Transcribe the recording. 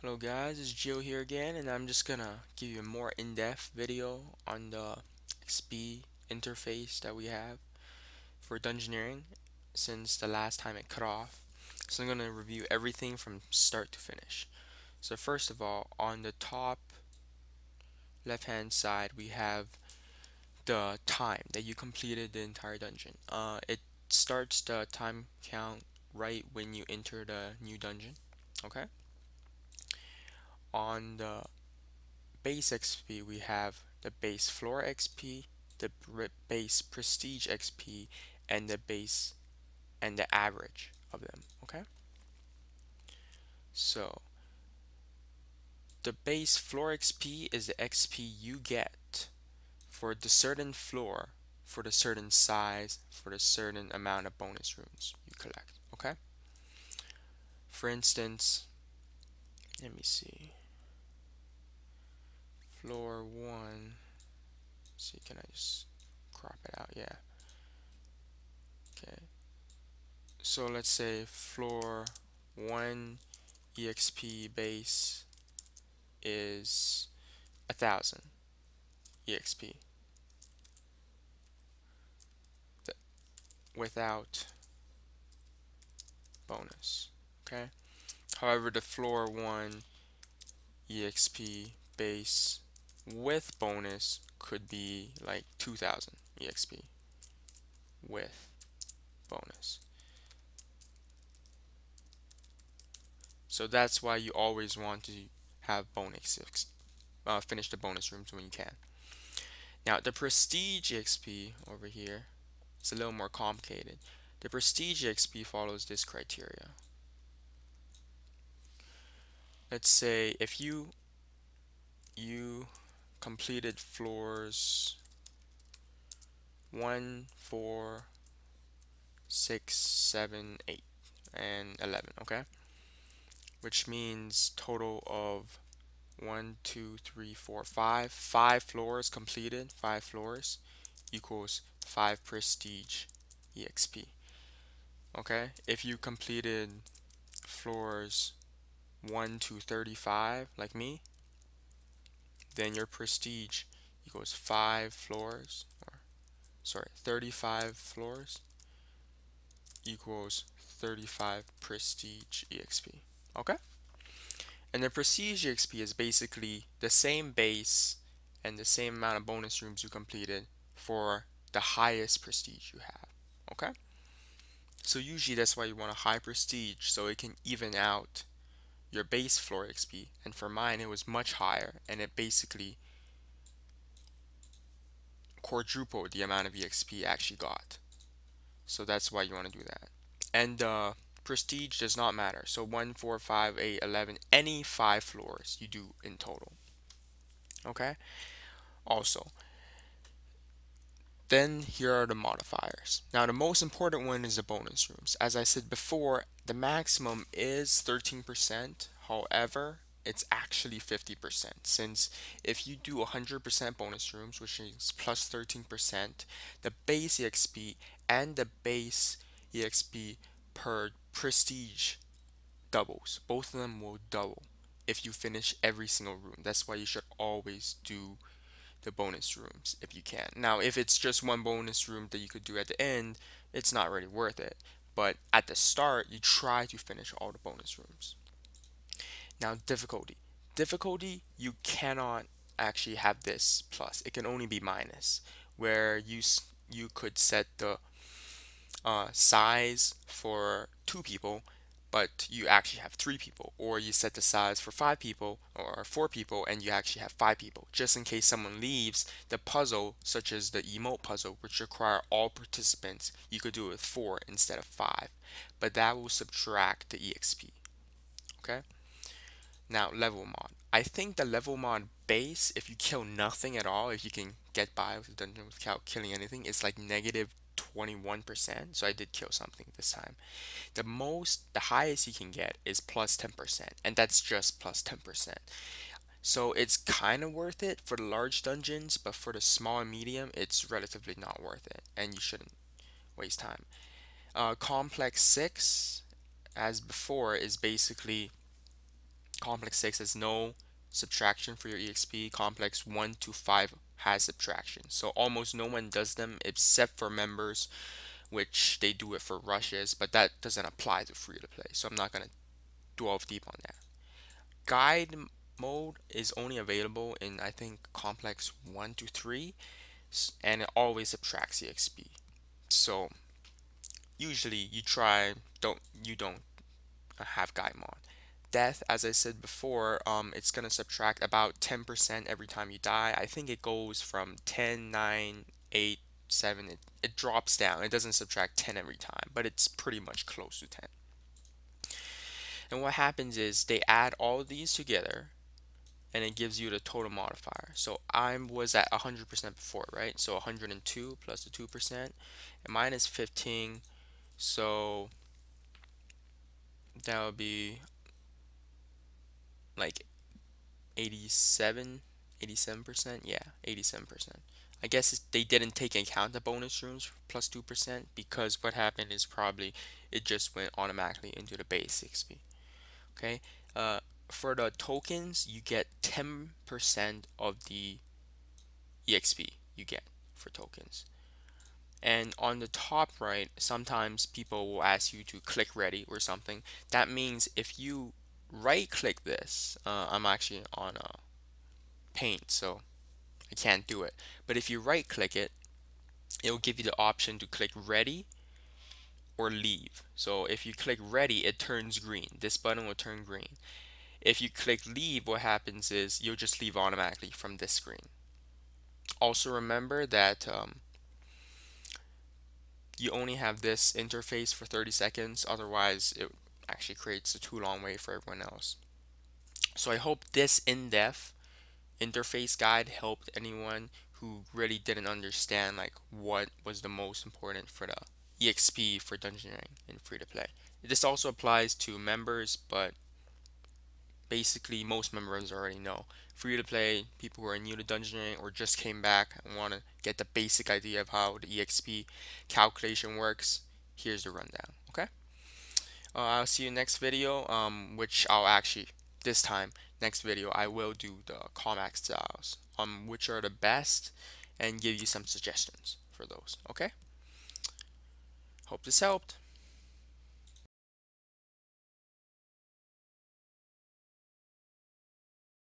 Hello guys, it's Gio here again, and I'm just gonna give you a more in-depth video on the XP interface that we have for Dungeoneering since the last time it cut off. So I'm gonna review everything from start to finish. So first of all, on the top left-hand side, we have the time that you completed the entire dungeon. It starts the time count right when you enter the new dungeon. Okay. On the base XP, we have the base floor XP, the base prestige XP, and the base and the average of them. Okay, so the base floor XP is the XP you get for the certain floor, for the certain size, for the certain amount of bonus runes you collect. Okay, for instance, let me see, floor 1. See, can I just crop it out? Yeah. Okay. So let's say floor 1 EXP base is 1,000 EXP without bonus. Okay. However, the floor 1 EXP base with bonus could be like 2,000 EXP with bonus. So that's why you always want to have bonus finish the bonus rooms when you can. Now the prestige EXP over here, it's a little more complicated. The prestige EXP follows this criteria. Let's say if you completed floors 1, 4, 6, 7, 8, and 11, okay? Which means total of 1, 2, 3, 4, 5. 5 floors completed, 5 floors equals 5 prestige EXP. Okay, if you completed floors 1 to 35 like me, then your prestige equals 5 floors, or sorry, 35 floors equals 35 prestige EXP. Okay, and the prestige EXP is basically the same base and the same amount of bonus rooms you completed for the highest prestige you have. Okay, so usually that's why you want a high prestige, so it can even out your base floor XP. And for mine, it was much higher, and it basically quadrupled the amount of EXP I actually got. So that's why you want to do that. And prestige does not matter. So 1, 4, 5, 8, 11, any 5 floors you do in total. Okay? Also, then here are the modifiers. Now the most important one is the bonus rooms. As I said before, the maximum is 13%. However, it's actually 50%, since if you do 100% bonus rooms, which is plus 13%, the base EXP and the base EXP per prestige doubles. Both of them will double if you finish every single room. That's why you should always do the bonus rooms if you can. Now, if it's just one bonus room that you could do at the end, it's not really worth it. But at the start, you try to finish all the bonus rooms. Now, difficulty. Difficulty, you cannot actually have this plus. It can only be minus, where you could set the size for 2 people, but you actually have 3 people, or you set the size for 5 people or 4 people and you actually have 5 people, just in case someone leaves. The puzzle, such as the emote puzzle, which require all participants, you could do it with 4 instead of 5, but that will subtract the EXP. Okay, now level mod. I think the level mod base, if you kill nothing at all, if you can get by with the dungeon without killing anything, it's like negative 21%. So I did kill something this time. The highest you can get is plus 10%, and that's just plus 10%. So it's kind of worth it for the large dungeons, but for the small and medium, it's relatively not worth it, and you shouldn't waste time. Complex 6, as before, is basically Complex 6 has no subtraction for your EXP. Complex 1 to 5 has subtraction. So almost no one does them except for members, which they do it for rushes, but that doesn't apply to free to play. So I'm not going to delve deep on that. Guide mode is only available in, I think, Complex 1 to 3, and it always subtracts EXP. So usually you don't have guide mode. Death, as I said before, it's gonna subtract about 10% every time you die. I think it goes from 10, 9, 8, 7. It drops down. It doesn't subtract 10 every time, but it's pretty much close to 10. And what happens is they add all of these together and it gives you the total modifier. So I was at 100% before, right? So 102 plus the 2%, and mine is 15. So that would be like 87, 87%. Yeah, 87%. I guess they didn't take into account the bonus rooms plus 2% because what happened is probably it just went automatically into the base 60. Okay. Uh, for the tokens, you get 10% of the EXP you get for tokens. And on the top right, sometimes people will ask you to click ready or something. That means if you right click this, I'm actually on paint, so I can't do it. But if you right click it, it'll give you the option to click ready or leave. So if you click ready, it turns green. This button will turn green. If you click leave, what happens is you'll just leave automatically from this screen. Also remember that you only have this interface for 30 seconds, otherwise it actually creates a too long wait for everyone else. So I hope this in-depth interface guide helped anyone who really didn't understand like what was the most important for the EXP for Dungeoneering in free to play. This also applies to members, but basically most members already know. Free to play, people who are new to Dungeoneering or just came back and want to get the basic idea of how the EXP calculation works, here's the rundown. Okay, I'll see you next video, which I'll actually this time next video I will do the comic styles, which are the best, and give you some suggestions for those. Okay, hope this helped.